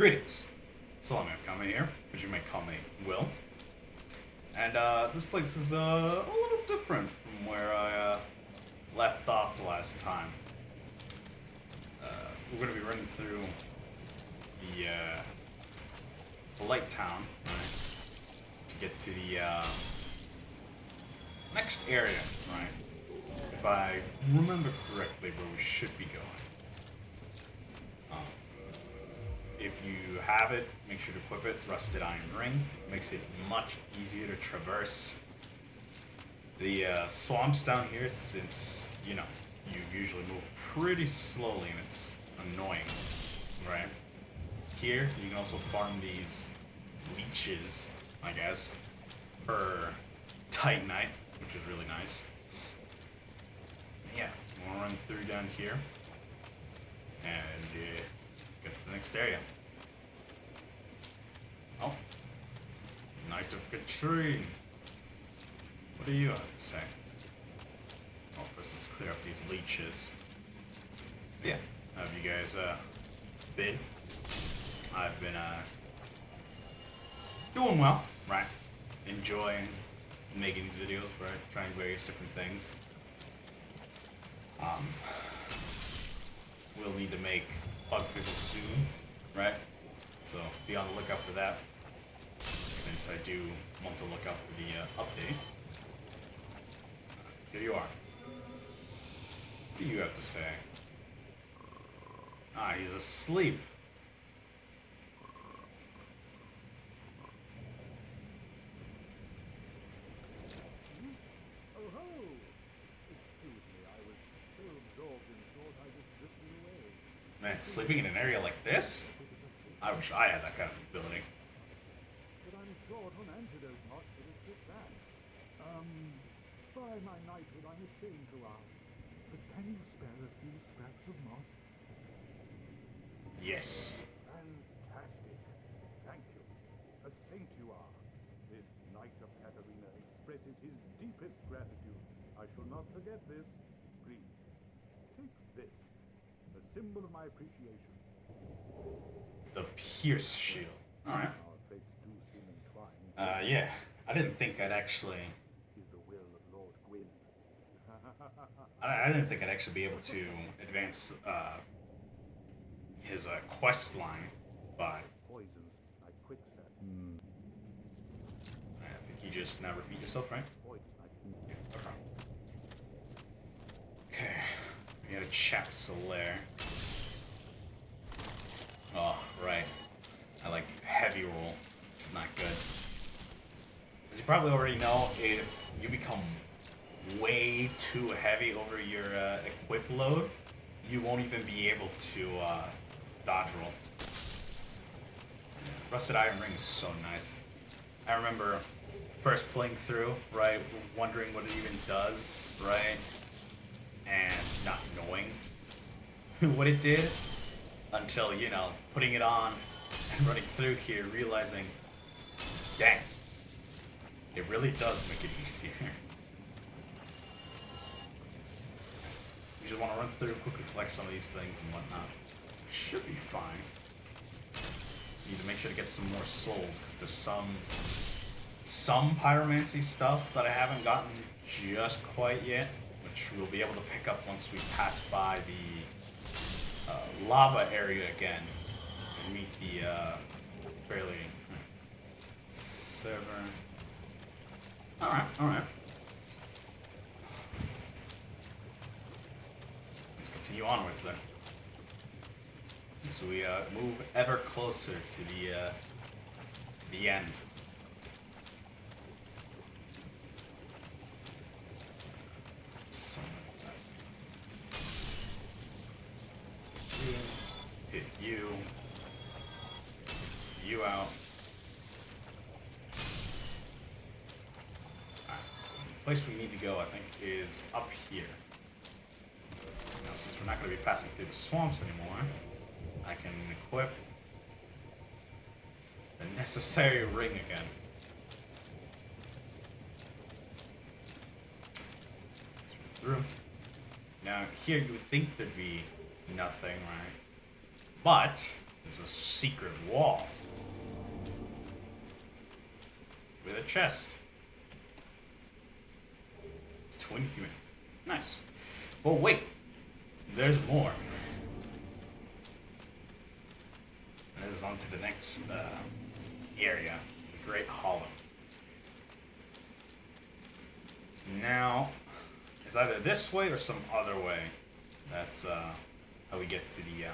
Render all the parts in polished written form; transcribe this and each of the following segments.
Greetings. Salami Kame here, but you may call me Will. And this place is a little different from where I left off last time. We're going to be running through the light town, right, to get to the next area, right? If I remember correctly, where we should be going. If you have it, make sure to equip it. Rusted Iron Ring makes it much easier to traverse the swamps down here, since, you know, you usually move pretty slowly and it's annoying, right? Here, you can also farm these leeches, I guess, for Titanite, which is really nice. Yeah, we'll run through down here and get to the next area. Oh, Knight of Katrine. What do you have to say? Well, first let's clear up these leeches. Yeah, how have you guys been? I've been doing well, right? Enjoying making these videos, right? Trying various different things. We'll need to make Pug Pickle soon, right? So be on the lookout for that, since I do want to look out for the update. Here you are. What do you have to say? Ah, he's asleep. Oh ho! Excuse me, I was so absorbed in thought I just drifted away. Man, sleeping in an area like this? I wish I had that kind of ability. But I'm short on antidote, not for this bit back. By my knighthood, I'm ashamed to ask, but can you spare a few scraps of moss? Yes. Fantastic. Thank you. A saint you are. This Knight of Katarina expresses his deepest gratitude. I shall not forget this. Please, take this, a symbol of my appreciation. The Pierce Shield. Alright. Our fates do seem entwined. Yeah. I didn't think I'd actually... Is the will of Lord Gwyn. I didn't think I'd actually be able to advance his quest line, but Poisons like quicksand. I think you just now repeat yourself, right? Poison like Yeah, okay. We got a chap solaire. Oh, right. I like heavy roll, which is not good. As you probably already know, if you become way too heavy over your equip load, you won't even be able to dodge roll. Rusted Iron Ring is so nice. I remember first playing through, right, wondering what it even does, right, and not knowing what it did until, you know, putting it on and running through here, realizing, dang, it really does make it easier. You just want to run through, quickly collect some of these things and whatnot. Should be fine. Need to make sure to get some more souls, because there's some pyromancy stuff that I haven't gotten just quite yet, which we'll be able to pick up once we pass by the lava area again and meet the fairly server. Alright. Let's continue onwards then. So we move ever closer to the end. Hit you. You out. Alright. The place we need to go, I think, is up here. Now, since we're not going to be passing through the swamps anymore, I can equip the necessary ring again. Through. Now, here you would think there'd be nothing, right? But There's a secret wall with a chest. Twin humans. Nice. But wait, there's more. And this is on to the next area, the Great Hollow. Now, it's either this way or some other way. That's how we get to the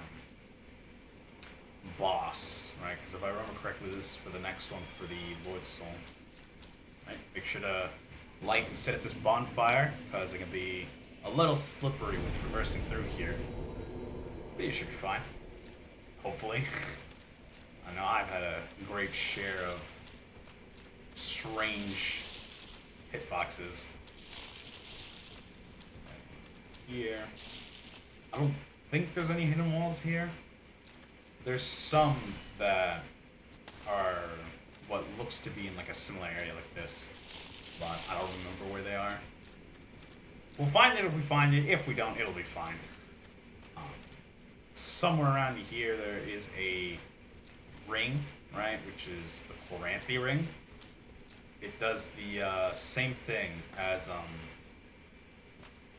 boss, right? Because if I remember correctly, this is for the next one for the Lord's Soul. Right? Make sure to light and sit at this bonfire, because it can be a little slippery when traversing through here. But you should be fine. Hopefully. I know I've had a great share of strange hitboxes. Here. I don't think there's any hidden walls here. There's some that are what looks to be in like a similar area like this, but I don't remember where they are. We'll find it if we find it. If we don't, it'll be fine. Somewhere around here there is a ring, right, which is the Chloranthy ring. It does the same thing as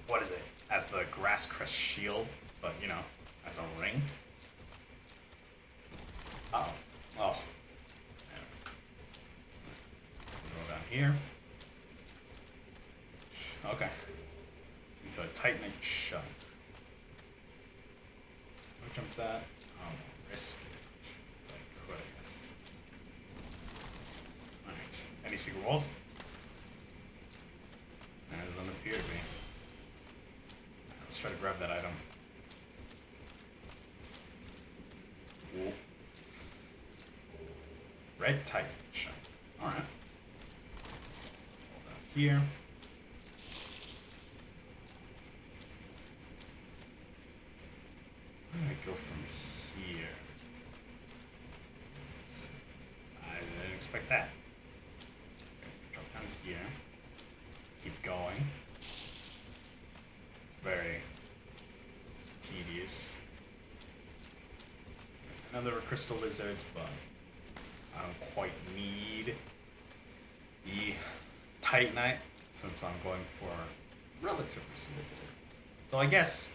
what is it? As the Grass Crest shield, but you know, as a ring. Uh-oh. Oh. Go down here. Okay. Into a tight-knit shut. I'll jump that. I'll risk it. I could, I guess. Alright. Any secret walls? That doesn't appear to be. Let's try to grab that item. Whoa. Red Titan shot. Alright. Hold on here. Where do I go from here? I didn't expect that. Okay, drop down here. Keep going. It's very tedious. Another crystal lizards, but I don't quite need the Titanite since I'm going for relatively simple. Though I guess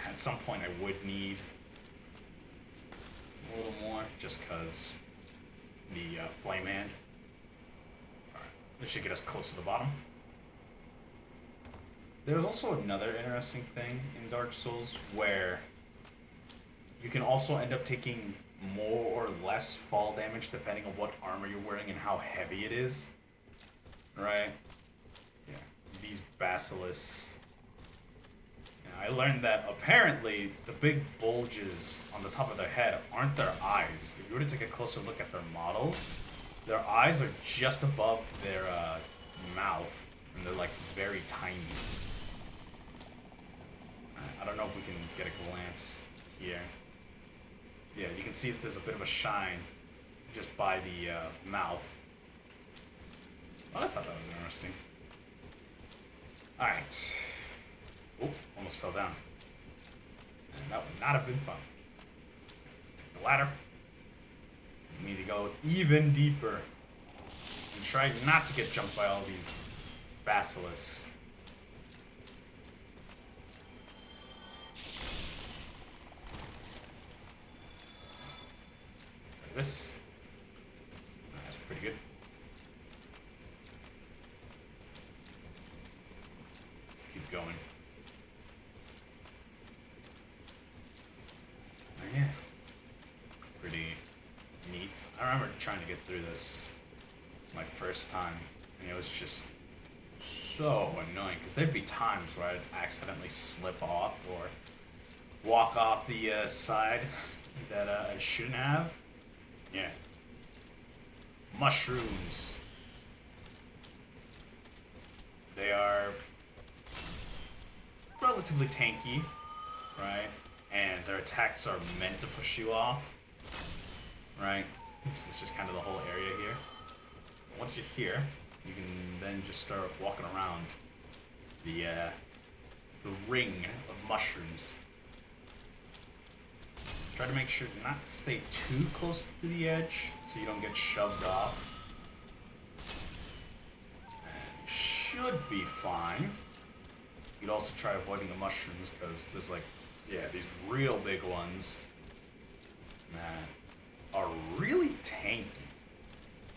at some point I would need a little more just because the flame hand. Alright, this should get us close to the bottom. There's also another interesting thing in Dark Souls where you can also end up taking more or less fall damage depending on what armor you're wearing and how heavy it is. Right? Yeah. These basilisks. Yeah, I learned that apparently the big bulges on the top of their head aren't their eyes. If you were to take a closer look at their models, their eyes are just above their mouth, and they're like very tiny. I don't know if we can get a glance here. Yeah, you can see that there's a bit of a shine just by the mouth. Well, I thought that was interesting. Alright. Oh, almost fell down. And that would not have been fun. Take the ladder. We need to go even deeper. And try not to get jumped by all these basilisks. This. That's pretty good. Let's keep going. Oh, yeah. Pretty neat. I remember trying to get through this my first time, and it was just so annoying because there'd be times where I'd accidentally slip off or walk off the side that I shouldn't have. Yeah. Mushrooms. They are relatively tanky, right? And their attacks are meant to push you off, right? This is just kind of the whole area here. Once you're here, you can then just start walking around the ring of mushrooms. Try to make sure not to stay too close to the edge so you don't get shoved off. And should be fine. You'd also try avoiding the mushrooms because there's like, yeah, these real big ones that are really tanky.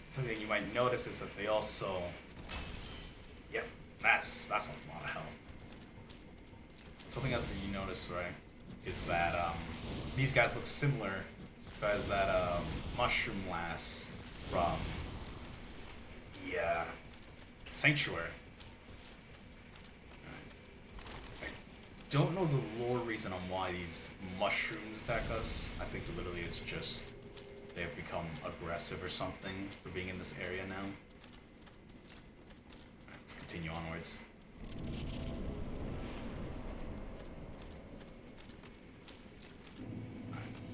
Something you might notice is that they also, yep, that's a lot of health. Something else that you notice, right, is that these guys look similar to as that mushroom lass from Sanctuary. I don't know the lore reason on why these mushrooms attack us. I think literally it's just they have become aggressive or something for being in this area now. Alright, let's continue onwards.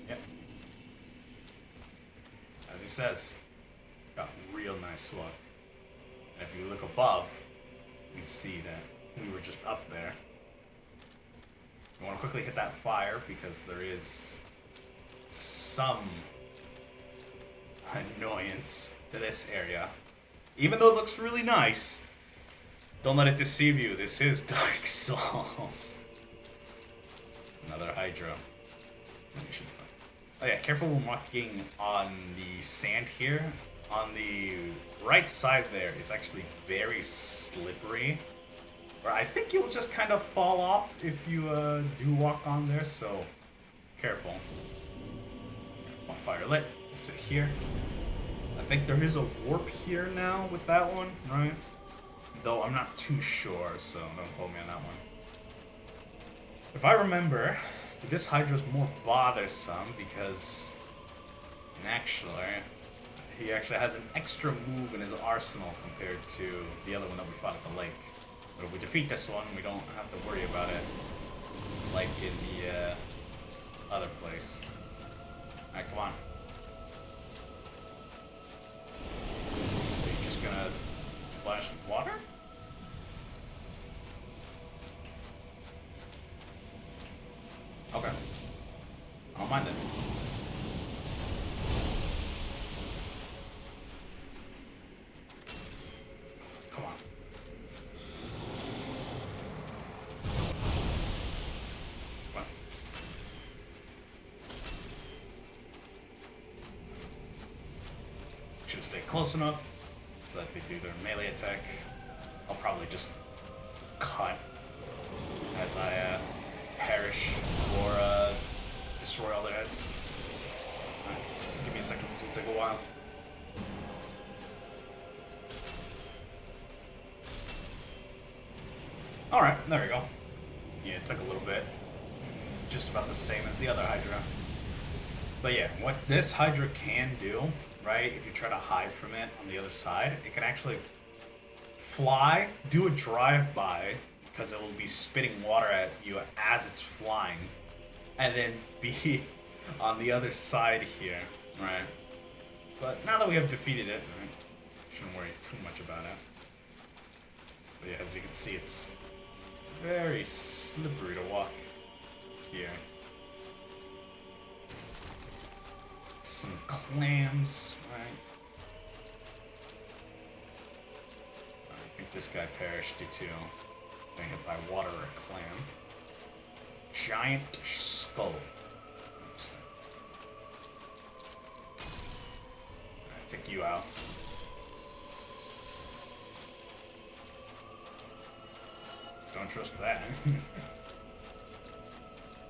Yep. As he says, it's got real nice look. And if you look above, you can see that we were just up there. I want to quickly hit that fire because there is some annoyance to this area. Even though it looks really nice, don't let it deceive you. This is Dark Souls. Another Hydra. Oh yeah, careful when walking on the sand here. On the right side there, it's actually very slippery. Or I think you'll just kind of fall off if you do walk on there, so careful. Bonfire lit. We'll sit here. I think there is a warp here now with that one, right? Though I'm not too sure, so don't quote me on that one. If I remember, this Hydra's more bothersome because he actually has an extra move in his arsenal compared to the other one that we fought at the lake. But if we defeat this one, we don't have to worry about it like in the other place. Alright, come on. Are you just gonna splash with water? Okay. I don't mind it. Come on. Come on. Should stay close enough so that they do their melee attack. I'll probably just cut as I perish or destroy all their heads. Right. Give me a second, this will take a while. Alright, there we go. Yeah, it took a little bit. Just about the same as the other Hydra. But yeah, what this Hydra can do, right, if you try to hide from it on the other side, it can actually fly, do a drive-by, because it will be spitting water at you as it's flying, and then be on the other side here, right? But now that we have defeated it, right, shouldn't worry too much about it. But yeah, as you can see, it's very slippery to walk here. Some clams, right? I think this guy perished due to being hit by water or a clam. Giant skull. Alright, take you out. Don't trust that.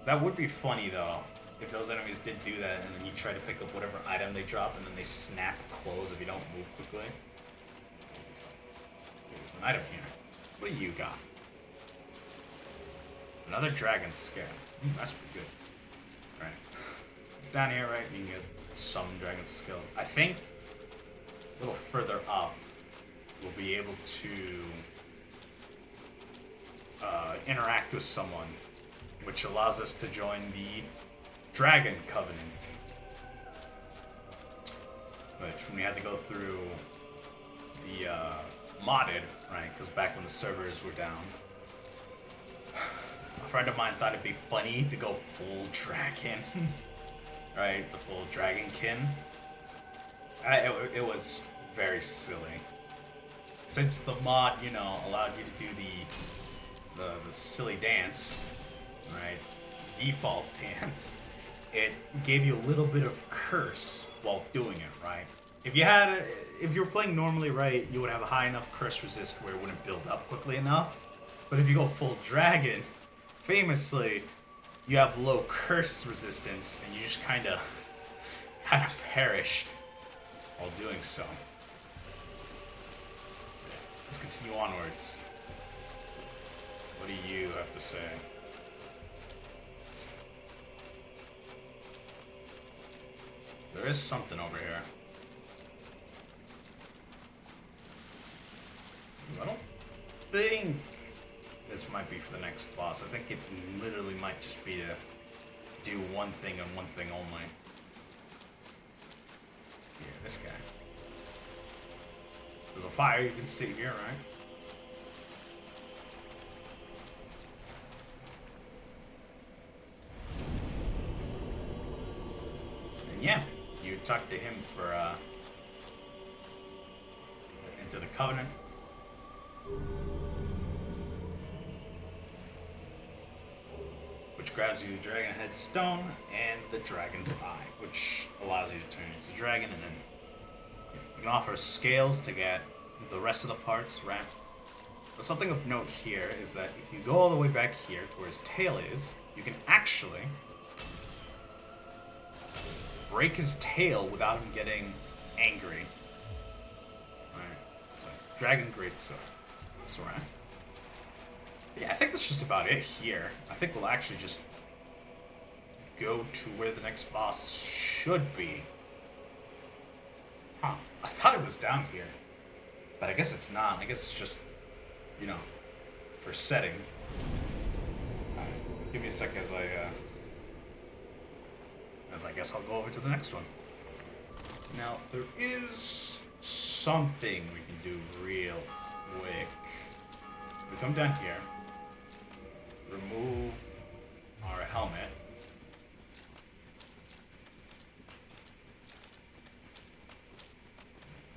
That would be funny though, if those enemies did do that and then you try to pick up whatever item they drop and then they snap close if you don't move quickly. There's an item here. What do you got? Another dragon scale. That's pretty good. Right. Down here, right, you can get some dragon scales. I think a little further up, we'll be able to interact with someone, which allows us to join the Dragon Covenant. Which, when we had to go through the modded, right, because back when the servers were down, a friend of mine thought it'd be funny to go full dragon right? The full dragonkin. It was very silly. Since the mod, you know, allowed you to do the silly dance, right? Default dance. It gave you a little bit of curse while doing it, right? If you were playing normally, right, you would have a high enough curse resist where it wouldn't build up quickly enough. But if you go full dragon, famously, you have low curse resistance, and you just kind of perished while doing so. Let's continue onwards. What do you have to say? There is something over here. I don't think this might be for the next boss. I think it literally might just be to do one thing and one thing only. Here, this guy. There's a fire you can see here, right? And yeah, you talk to him for into the Covenant. Which grabs you the dragon head stone and the dragon's eye, which allows you to turn into a dragon, and then you can offer scales to get the rest of the parts, right? But something of note here is that if you go all the way back here to where his tail is, you can actually break his tail without him getting angry. Alright, so Dragon Greatsword. That's right. Yeah, I think that's just about it here. I think we'll actually just go to where the next boss should be. Huh. I thought it was down here. But I guess it's not. I guess it's just, you know, for setting. Give me a sec as I guess I'll go over to the next one. Now, there is something we can do real quick. We come down here, remove our helmet.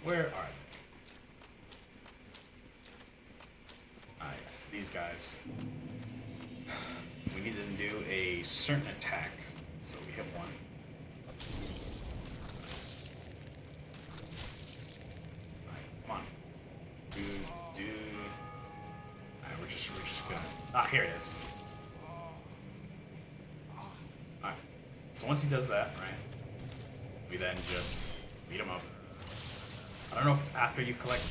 Where are they? Ah, yes, these guys. We need to do a certain attack, so we hit one. Alright, come on. Do. Alright, we're just gonna. Ah, here it is. Alright. So once he does that, right, we then just beat him up. I don't know if it's after you collect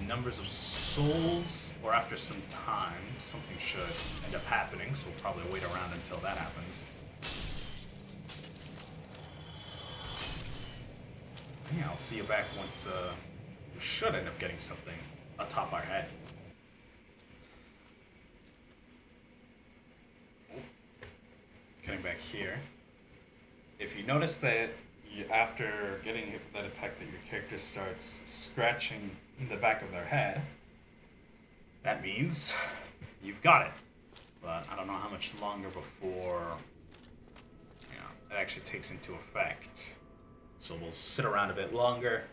numbers of souls or after some time. Something should end up happening, so we'll probably wait around until that happens. Yeah, I'll see you back once we should end up getting something atop our head. Getting back here. If you notice that after getting hit with that attack that your character starts scratching the back of their head, that means you've got it. But I don't know how much longer before, you know, it actually takes into effect. So we'll sit around a bit longer.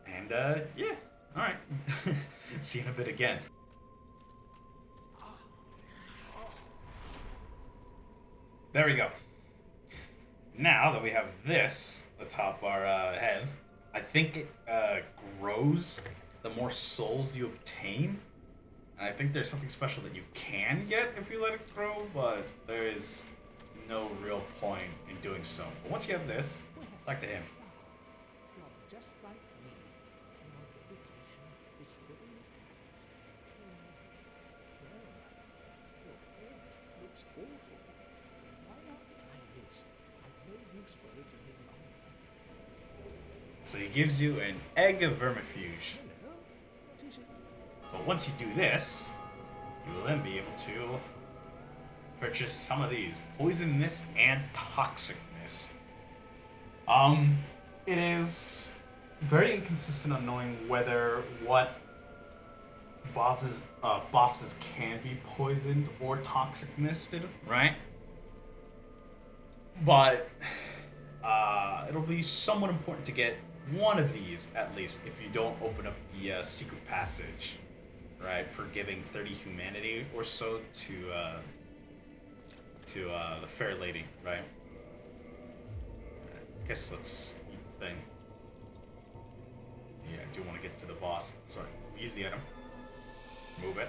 And yeah, alright. See you in a bit again. There we go. Now that we have this atop our head, I think it grows the more souls you obtain. And I think there's something special that you can get if you let it grow, but there is no real point in doing so. But once you have this, talk to him. You're just like me. Your dedication is fully intact. Well, your head looks awful. Why not try this? I've no use for it any longer. So he gives you an egg of vermifuge. Hello? What is it? But once you do this, you will then be able to purchase some of these: poison mist and toxic mist. It is very inconsistent on knowing whether what bosses can be poisoned or toxic misted, right? But it'll be somewhat important to get one of these at least if you don't open up the secret passage, right? For giving 30 humanity or so to the fair lady, right? I guess let's eat the thing. Yeah, I do want to get to the boss. Sorry, use the item. Move it.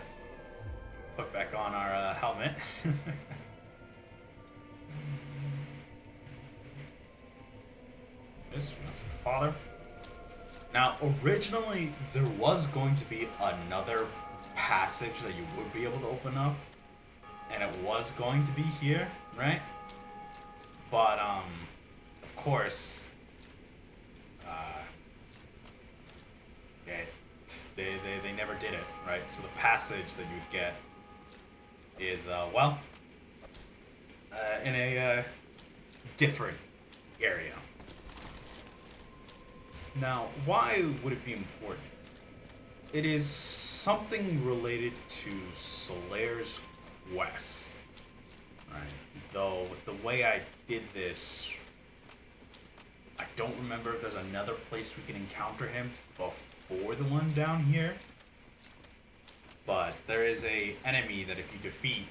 Put back on our helmet. That's the father. Now, originally, there was going to be another passage that you would be able to open up. And it was going to be here, right? But, of course, they never did it, right? So the passage that you'd get is, in a different area. Now, why would it be important? It is something related to Solaire's quest, right? Though, with the way I did this, I don't remember if there's another place we can encounter him before the one down here. But there is a enemy that if you defeat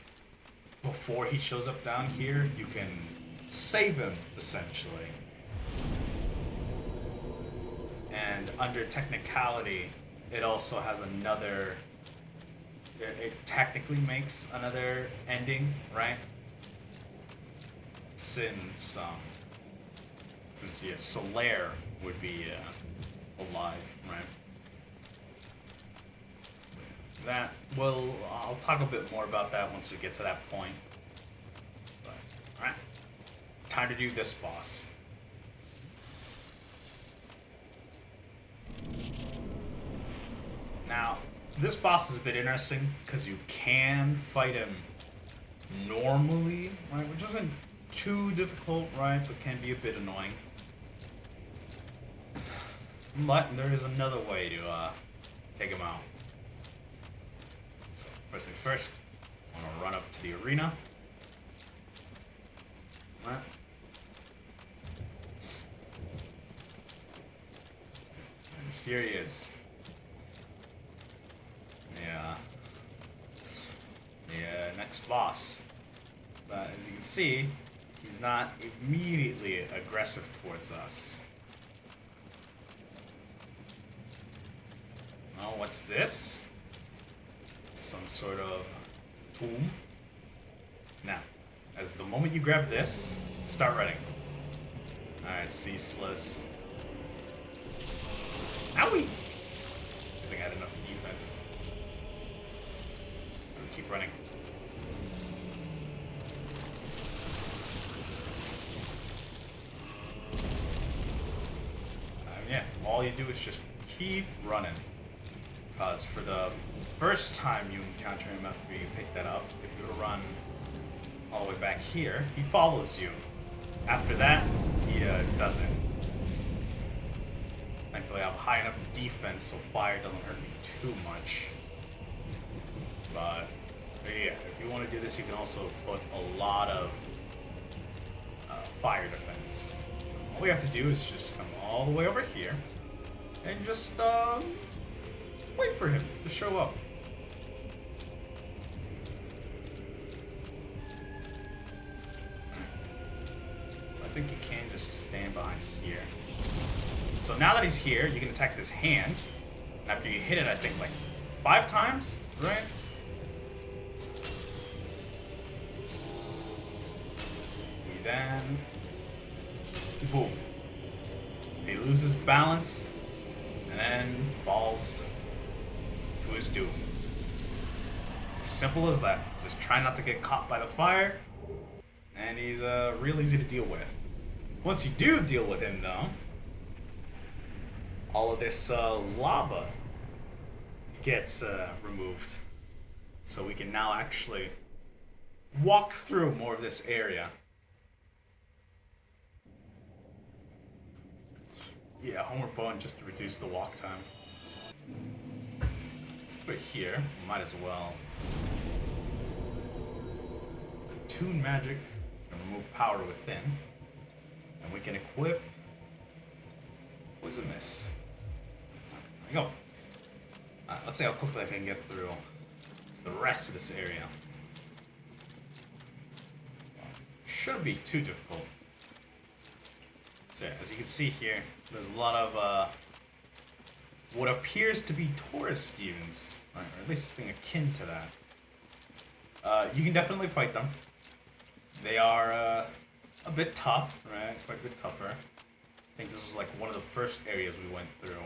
before he shows up down here, you can save him, essentially. And under technicality, it also has another... It technically makes another ending, right? Since yeah, Solaire would be alive, right? That, well, I'll talk a bit more about that once we get to that point. But, alright. Time to do this boss. Now, this boss is a bit interesting because you can fight him normally, right? Which isn't too difficult, right? But can be a bit annoying. But there is another way to take him out. So, first things first, I'm gonna run up to the arena. Right. And here he is. Next boss. But as you can see, he's not immediately aggressive towards us. Oh, what's this? Some sort of tomb. Now, as the moment you grab this, start running. Alright, ceaseless. Owie! I think I had enough defense. Keep running. Yeah, all you do is just keep running. Because for the first time you encounter him after you pick that up, if you were to run all the way back here, he follows you. After that, he doesn't. Thankfully, I have high enough defense so fire doesn't hurt me too much. But yeah, if you want to do this, you can also put a lot of fire defense. All we have to do is just come all the way over here and just wait for him to show up. So I think you can just stand behind here. So now that he's here, you can attack this hand. And after you hit it, I think like 5 times, right? Then, boom. He loses balance, and then falls to his doom. Simple as that. Just try not to get caught by the fire, and he's real easy to deal with. Once you do deal with him, though, all of this lava gets removed. So we can now actually walk through more of this area. Yeah, homeward bone just to reduce the walk time. Let's put it here. Might as well. Tune magic and remove power within. And we can equip Poison Mist. There we go. Let's see how quickly I can get through the rest of this area. Shouldn't be too difficult. So yeah, as you can see here, there's a lot of what appears to be Taurus demons, right? Or at least something akin to that. You can definitely fight them. They are a bit tough, right? Quite a bit tougher. I think this was like one of the first areas we went through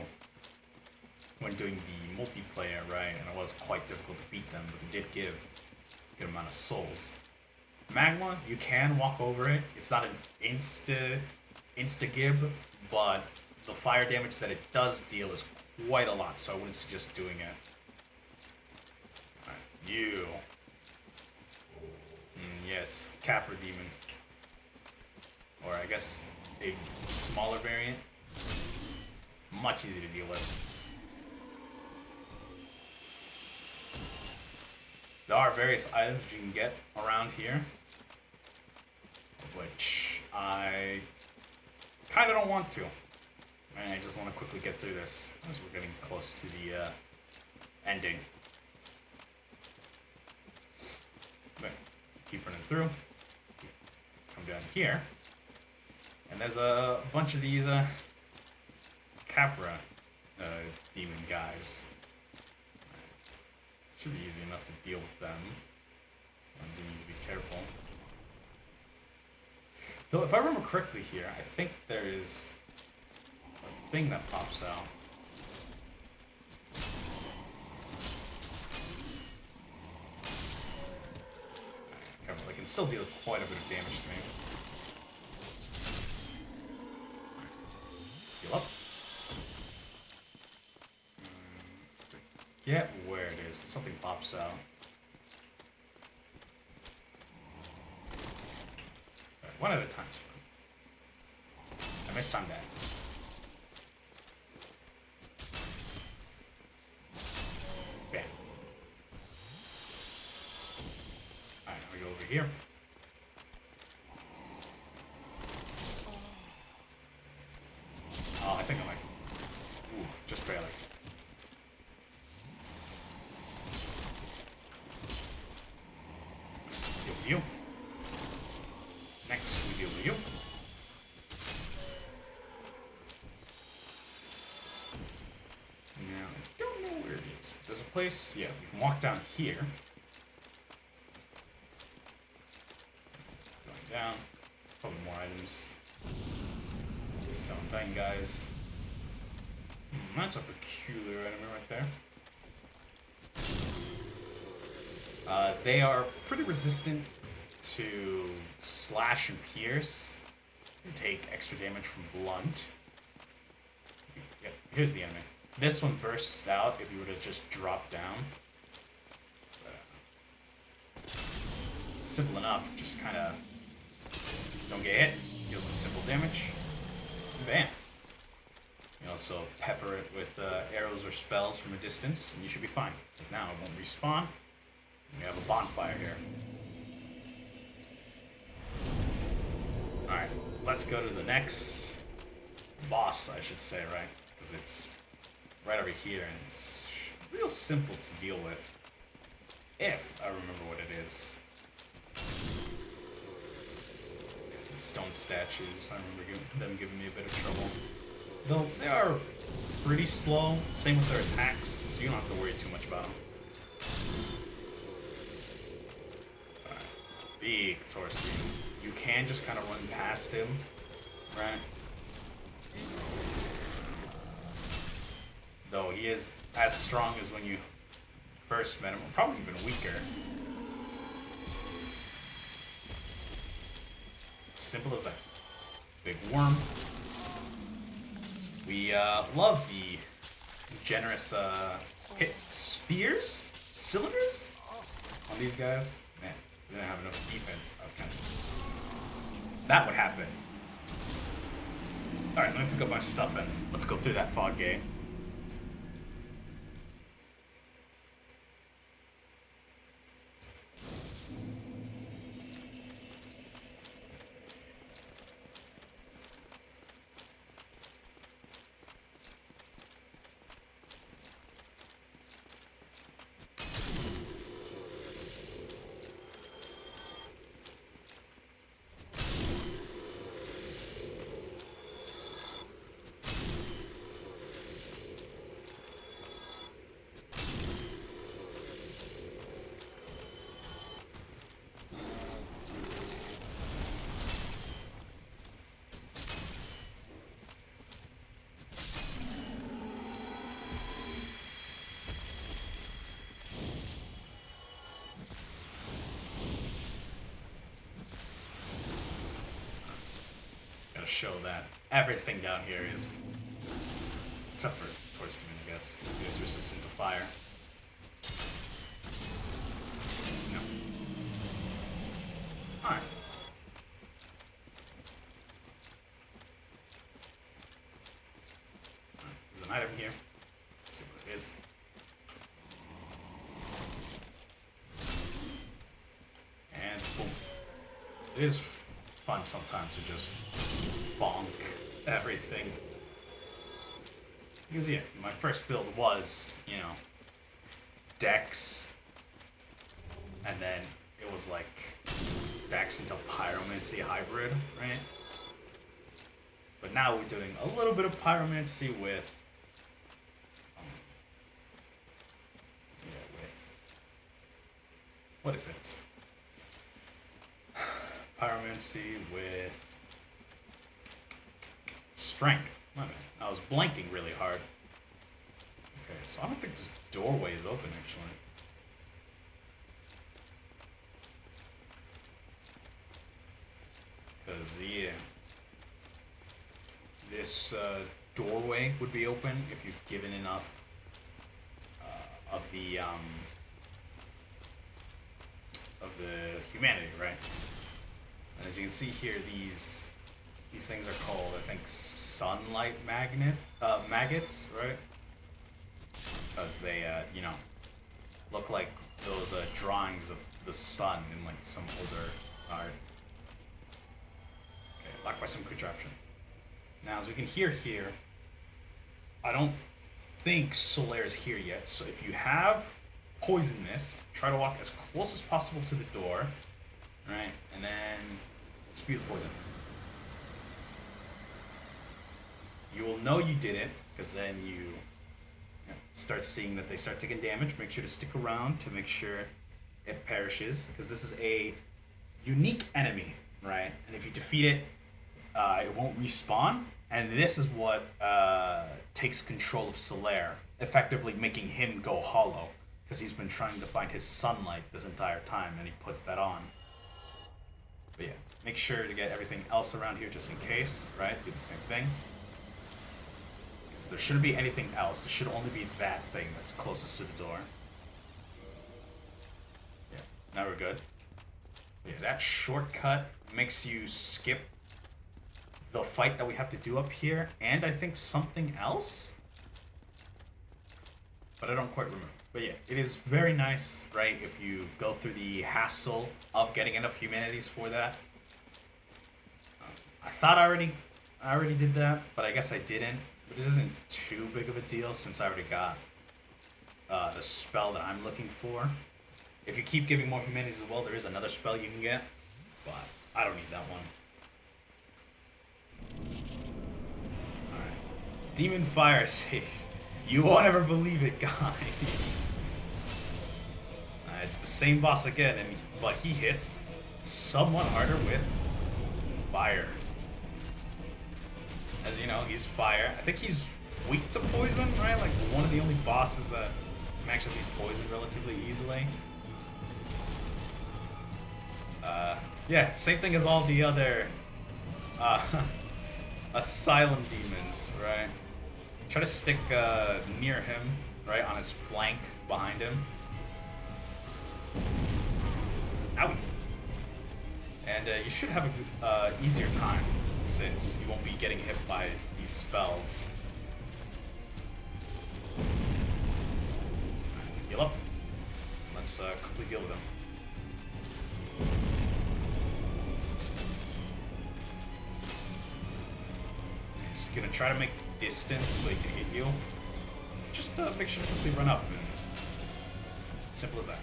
when doing the multiplayer, right? And it was quite difficult to beat them, but they did give a good amount of souls. Magma, you can walk over it. It's not an insta-gib, but the fire damage that it does deal is quite a lot, so I wouldn't suggest doing it. Alright, you. Yes, Capra Demon. Or I guess a smaller variant. Much easier to deal with. There are various items you can get around here, which I kind of don't want to. And I just want to quickly get through this as we're getting close to the ending. But keep running through. Come down here. And there's a bunch of these Capra demon guys. Should be easy enough to deal with them. I need to be careful. Though, if I remember correctly here, I think there is a thing that pops out. Careful, they can still deal quite a bit of damage to me. Heal up. Forget where it is, but something pops out. Right, one at a time. I missed on that. Yeah. Alright, now we go over here. Oh, I think I might. Ooh, just barely. Deal with you. Next, we deal with you. Now, I don't know where it is. There's a place, yeah, we can walk down here. Going down. Probably more items. Stone Titan guys. That's a peculiar enemy right there. They are pretty resistant to slash and pierce. They take extra damage from blunt. Yep, here's the enemy. This one bursts out if you were to just drop down. Simple enough, just kind of don't get hit, deal some simple damage. Bam. You can also pepper it with arrows or spells from a distance, and you should be fine. Because now it won't respawn. We have a bonfire here. Alright, let's go to the next boss, I should say, right? Because it's right over here, and it's real simple to deal with. If I remember what it is. The stone statues, I remember them giving me a bit of trouble. Though they are pretty slow, same with their attacks, so you don't have to worry too much about them. Alright, big Taurus demon. You can just kind of run past him, right? Though he is as strong as when you first met him, or probably even weaker. Simple as that. Big worm. We love the generous hit spheres, cylinders on these guys. Man, we didn't have enough defense. Okay, that would happen. All right, let me pick up my stuff and let's go through that fog gate. show that everything down here is, except for towards the end, I guess, is resistant to fire. No. Alright. There's an item here. Let's see what it is. And boom. It is fun sometimes to just bonk everything. Because yeah, my first build was, you know, Dex, and then it was like Dex into Pyromancy hybrid, right? But now we're doing a little bit of Pyromancy with, what is it? Pyromancy with Strength. My bad. I was blanking really hard. Okay, so I don't think this doorway is open, actually. Because, yeah. This doorway would be open if you've given enough of the humanity, right? And as you can see here, these things are called, I think, sunlight maggots, right? Because they, you know, look like those drawings of the sun in like some older art. Okay, locked by some contraption. Now, as we can hear here, I don't think Solaire is here yet. So if you have Poison Mist, try to walk as close as possible to the door, right? And then spew the poison. You will know you did it, because then you know, start seeing that they start taking damage. Make sure to stick around to make sure it perishes, because this is a unique enemy, right? And if you defeat it, it won't respawn. And this is what takes control of Solaire, effectively making him go hollow, because he's been trying to find his sunlight this entire time, and he puts that on. But yeah, make sure to get everything else around here just in case, right? Do the same thing. Because there shouldn't be anything else. There should only be that thing that's closest to the door. Yeah, now we're good. Yeah, that shortcut makes you skip the fight that we have to do up here, and I think something else? But I don't quite remember. But yeah, it is very nice, right, if you go through the hassle of getting enough humanities for that. I thought I already did that, but I guess I didn't. But it isn't too big of a deal since I already got the spell that I'm looking for. If you keep giving more humanities as well, there is another spell you can get, but I don't need that one. Alright. Demon Fire Sage. You won't ever believe it, guys. It's the same boss again, but he hits somewhat harder with fire. As you know, he's fire. I think he's weak to poison, right? Like one of the only bosses that can actually be poisoned relatively easily. Yeah, same thing as all the other asylum demons, right? Try to stick near him, right, on his flank behind him. Owie. And you should have a good, easier time, since you won't be getting hit by these spells. Heal up. Let's quickly deal with him. He's gonna try to make distance so he can hit you. Just make sure to quickly run up. And simple as that.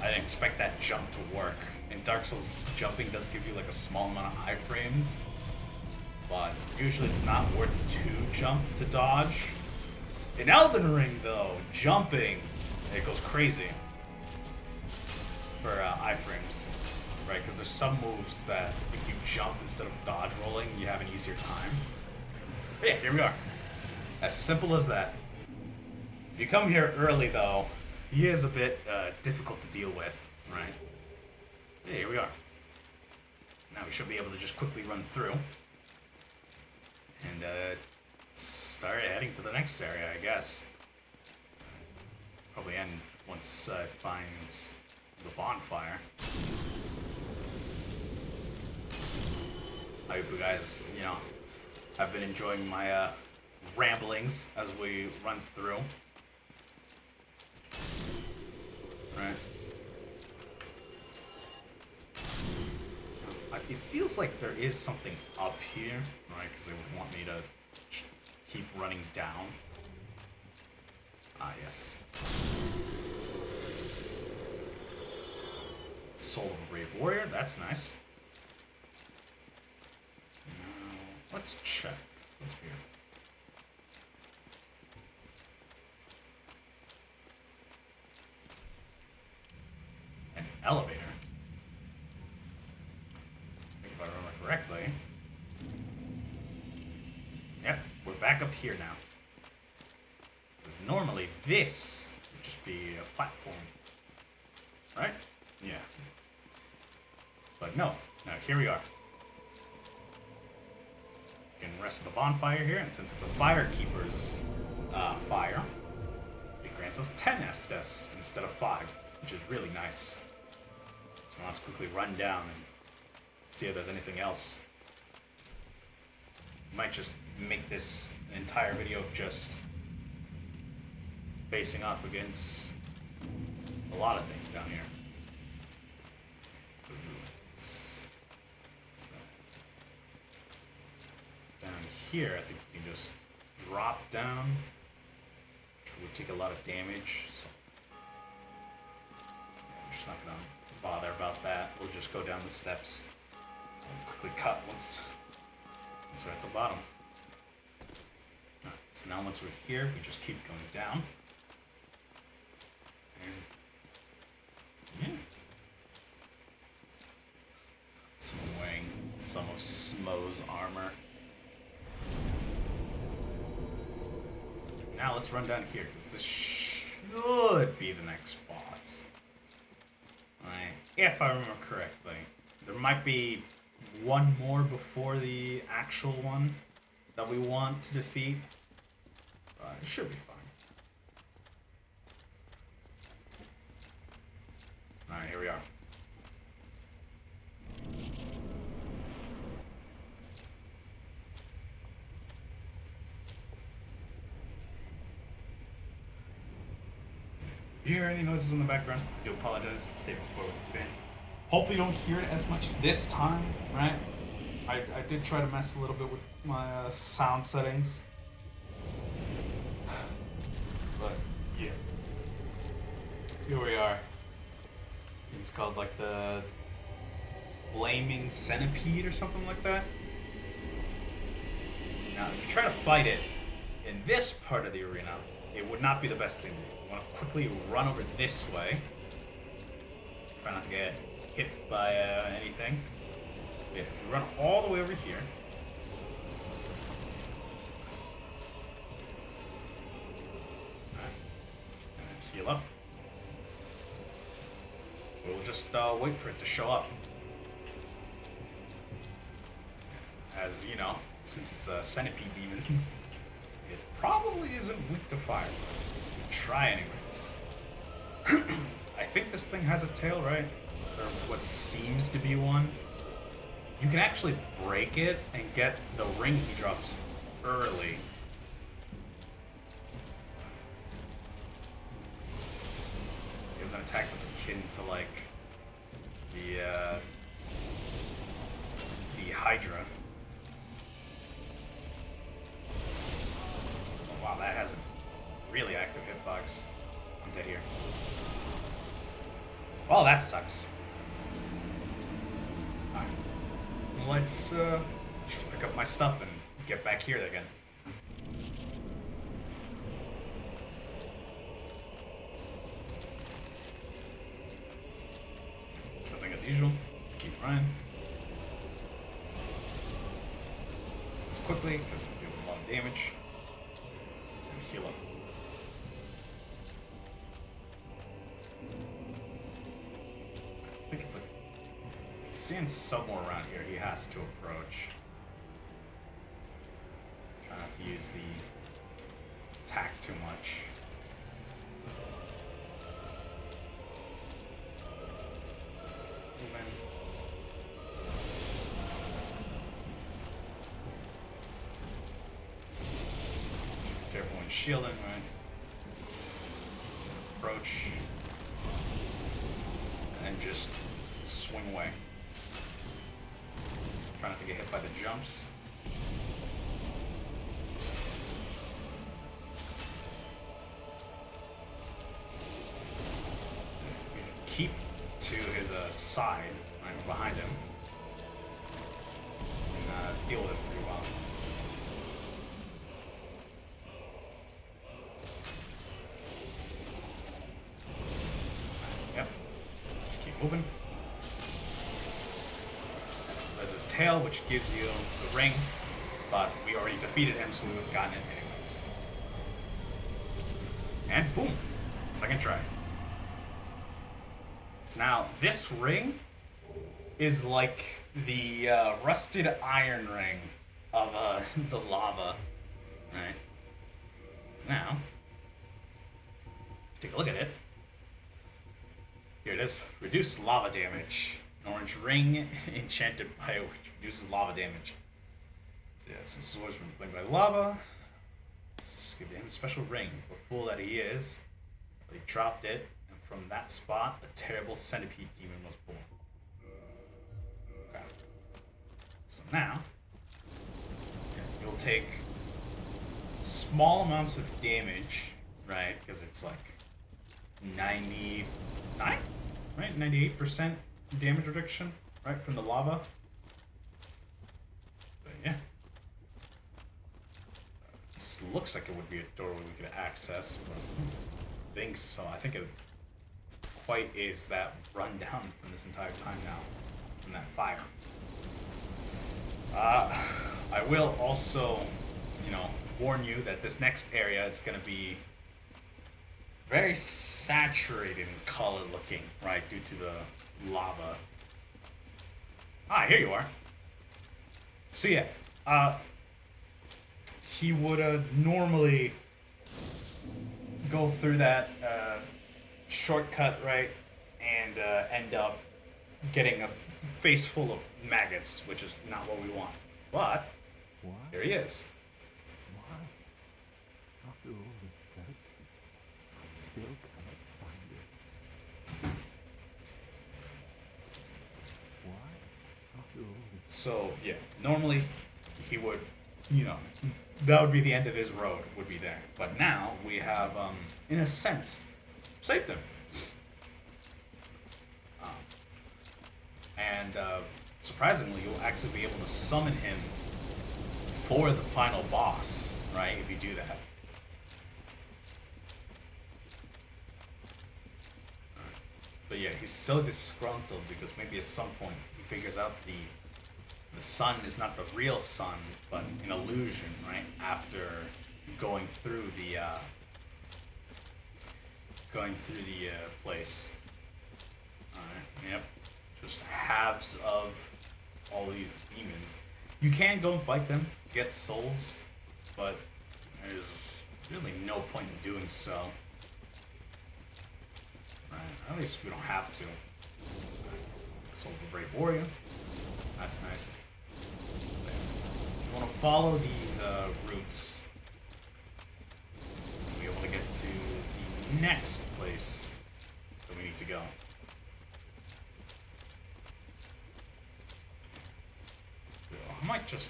I didn't expect that jump to work. In Dark Souls, jumping does give you like a small amount of iframes, but usually it's not worth 2 jump to dodge. In Elden Ring though, jumping, it goes crazy for iframes, right? Because there's some moves that if you jump instead of dodge rolling, you have an easier time. But yeah, here we are. As simple as that. If you come here early though, he is a bit difficult to deal with, right? Here we are. Now we should be able to just quickly run through. And start heading to the next area, I guess. Probably end once I find the bonfire. I hope you guys, have been enjoying my ramblings as we run through. Right. It feels like there is something up here, right? Because they would want me to keep running down. Ah, yes. Soul of a Brave Warrior, that's nice. Now, let's check. What's here? An elevator. If I remember correctly. Yep, we're back up here now. Because normally this would just be a platform. Right? Yeah. But no. Now here we are. We can rest the bonfire here, and since it's a firekeeper's fire, it grants us 10 Estes instead of 5, which is really nice. So let's quickly run down and see if there's anything else. Might just make this an entire video of just facing off against a lot of things down here. Down here, I think you can just drop down, which would take a lot of damage. So I'm just not gonna bother about that. We'll just go down the steps and quickly cut once we're at the bottom. Alright, so now once we're here, we just keep going down. And yeah. So I'm wearing some of Smo's armor. Now let's run down here, because this should be the next boss. Alright, if I remember correctly. There might be one more before the actual one that we want to defeat. But it should be fine. Alright, here we are. If you hear any noises in the background, I do apologize. Stay before with the fan. Hopefully you don't hear it as much this time, right? I did try to mess a little bit with my sound settings. But, yeah. Here we are. It's called like the Flaming Centipede or something like that. Now, if you try to fight it in this part of the arena, it would not be the best thing to do. You want to quickly run over this way. Try not to get hit by anything. Yeah, if you run all the way over here. Alright. And heal up. We'll just wait for it to show up. As you know, since it's a centipede demon, it probably isn't weak to fire. We'll try anyways. I think this thing has a tail, right? Or what seems to be one. You can actually break it and get the ring he drops early. He has an attack that's akin to like the Hydra. Oh, wow, that has a really active hitbox. I'm dead here. Well, that sucks. Alright. Let's just pick up my stuff and get back here again. Something as usual. Keep running. As quickly, because it deals a lot of damage. And heal up. I think it's like Seeing somewhere around here he has to approach. Try not to use the attack too much. Moving. Just be careful when shielding, right? Approach. And just swing away. Try not to get hit by the jumps. Keep to his side, right behind him, and deal with it pretty well. Yep. Just keep moving. There's his tail, which gives you the ring, but we already defeated him, so we would have gotten it anyways. And boom! Second try. So now, this ring is like the rusted iron ring of the lava, right? Now, take a look at it. Here it is. Reduce lava damage. An orange ring enchanted by which reduces lava damage. So yes, this was been flamed by lava. Let's give him a special ring. The fool that he is, he dropped it. From that spot, a terrible centipede demon was born. Okay. So now, you'll take small amounts of damage, right? Because it's like 99, right? 98% damage reduction, right? From the lava. But yeah. This looks like it would be a doorway we could access, but I think so. I think it quite is that rundown from this entire time now, from that fire. I will also, warn you that this next area is going to be very saturated in color looking, right, due to the lava. Ah, here you are. So yeah, he would normally go through that shortcut, right, and end up getting a face full of maggots, which is not what we want. But What? there he is. Why? After all this search, I still cannot find it. Why? After all this... So yeah, normally he would, that would be the end of his road, would be there. But now we have, in a sense, saved him. And surprisingly, you'll actually be able to summon him for the final boss, right? If you do that. But yeah, he's so disgruntled because maybe at some point he figures out the sun is not the real sun, but an illusion, right? After going through the place. Alright, yep. Just halves of all these demons. You can go and fight them to get souls, but there's really no point in doing so. Right, at least we don't have to. Soul of a Brave Warrior. That's nice. You want to follow these routes. You'll be able to get to the next place that we need to go. I might just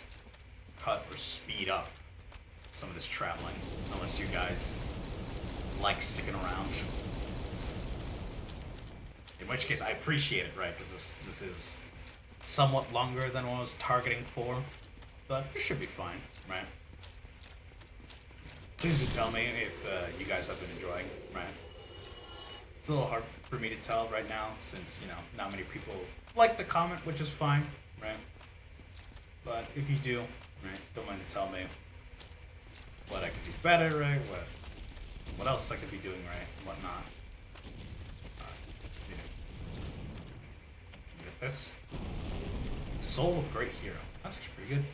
cut or speed up some of this traveling, unless you guys like sticking around. In which case, I appreciate it, right? Because this is somewhat longer than what I was targeting for, but it should be fine, right? Please do tell me if you guys have been enjoying, right? It's a little hard for me to tell right now, since, not many people like to comment, which is fine, right? But if you do, right, don't mind to tell me what I could do better, right? What else I could be doing right, and whatnot. Get this. Soul of Great Hero. That's actually pretty good.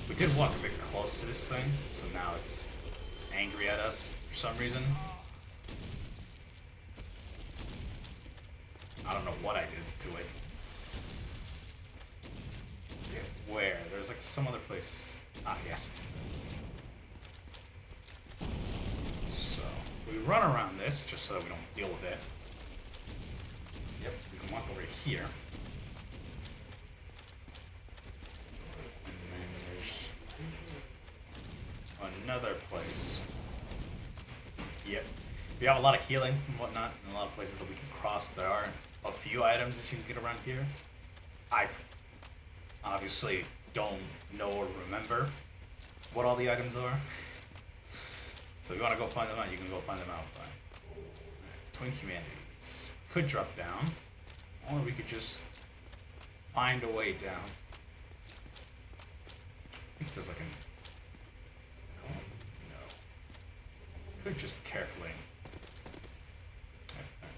We did walk a bit close to this thing, so now it's angry at us for some reason. I don't know what I did to it. Where? There's like some other place. Ah, yes, it's this. So, we run around this just so we don't deal with it. Yep, we can walk over here. And then there's another place. Yep. We have a lot of healing and whatnot, and a lot of places that we can cross. There are a few items that you can get around here. I obviously don't know or remember what all the items are. So if you want to go find them out, you can go find them out. But Twin Humanities could drop down, or we could just find a way down. I think there's like an... No. Could just carefully...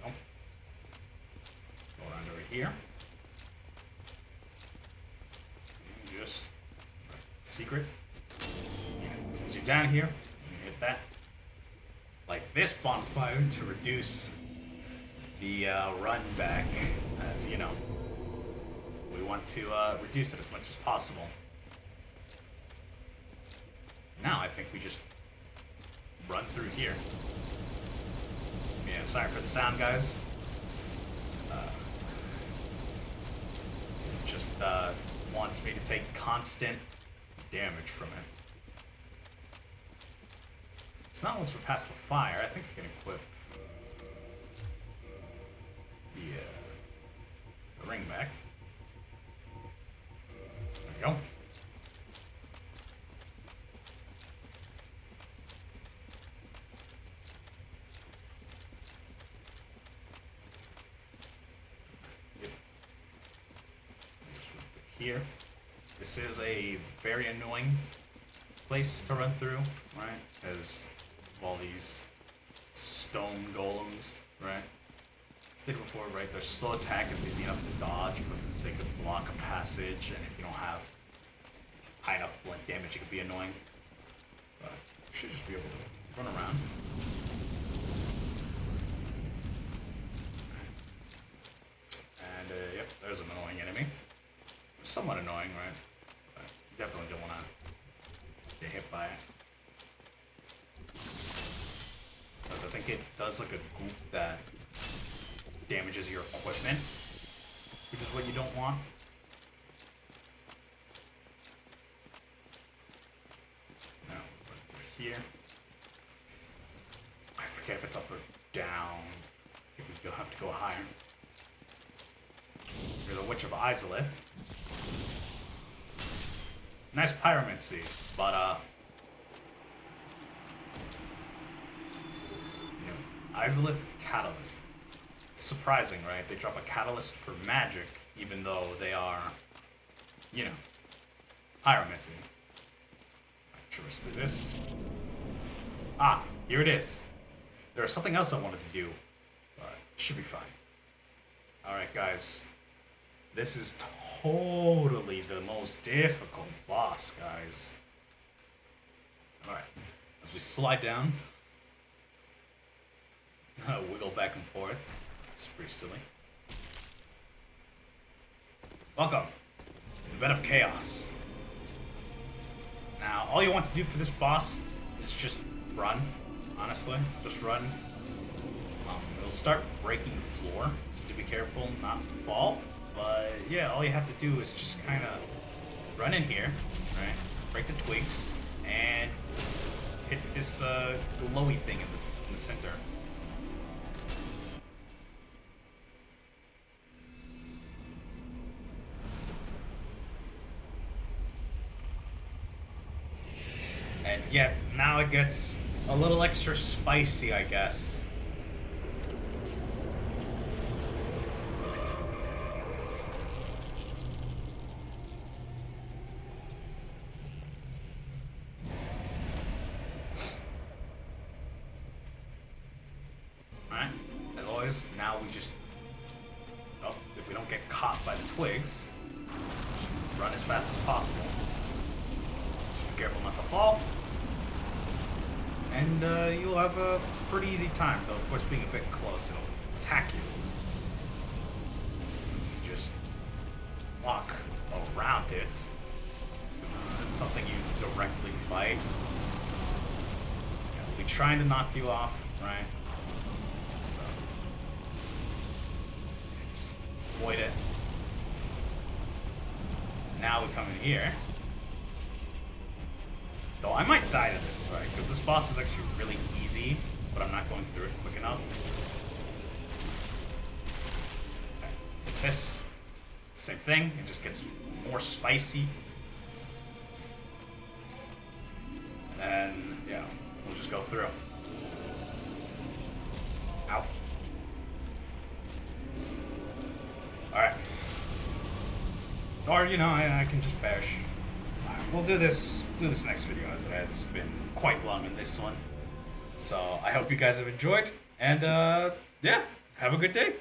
Go around over here. And just... Secret. Once you're down here, you can hit that. Like this bonfire to reduce the run back, as you know. We want to reduce it as much as possible. Now I think we just run through here. Yeah, sorry for the sound, guys. It just wants me to take constant damage from it. It's not once we're past the fire. I think I can equip the ring back. There we go. Yep. Here. This is a very annoying place to run through, right? As all these stone golems, right? Stated before, right? Their slow attack is easy enough to dodge, but they could block a passage, and if you don't have high enough blunt damage, it could be annoying. But you should just be able to run around. And yep, there's an annoying enemy. Somewhat annoying, right? But definitely don't want to get hit by it. Because I think it does like a goop that damages your equipment, which is what you don't want. No, but here. I forget if it's up or down. I think we'll have to go higher. You're the Witch of Izalith. Nice pyromancy, but Izalith Catalyst. It's surprising, right? They drop a catalyst for magic, even though they are, you know, pyromancy. Traverse through this. Ah, here it is. There was something else I wanted to do, but it should be fine. Alright, guys. This is totally the most difficult boss, guys. Alright. As we slide down, wiggle back and forth. It's pretty silly. Welcome to the Bed of Chaos. Now, all you want to do for this boss is just run, honestly. Just run. It'll start breaking the floor, so do be careful not to fall. But yeah, all you have to do is just kind of run in here, right? Break the twigs, and hit this glowy thing in the center. And yeah, now it gets a little extra spicy, I guess. Alright, as always, now we just... Oh, if we don't get caught by the twigs, Just run as fast as possible. Just be careful not to fall. And you'll have a pretty easy time, though of course being a bit close, it'll attack you. You just walk around it. This isn't something you directly fight. It'll be trying to knock you off, right? So just avoid it. Now we come in here. Though I might die to this, right? Because this boss is actually really easy, but I'm not going through it quick enough. Okay. This, same thing. It just gets more spicy. And then, yeah, we'll just go through. Ow. Alright. Or, you know, I can just perish. We'll do this next video, as it has been quite long in this one. So I hope you guys have enjoyed, and yeah, have a good day.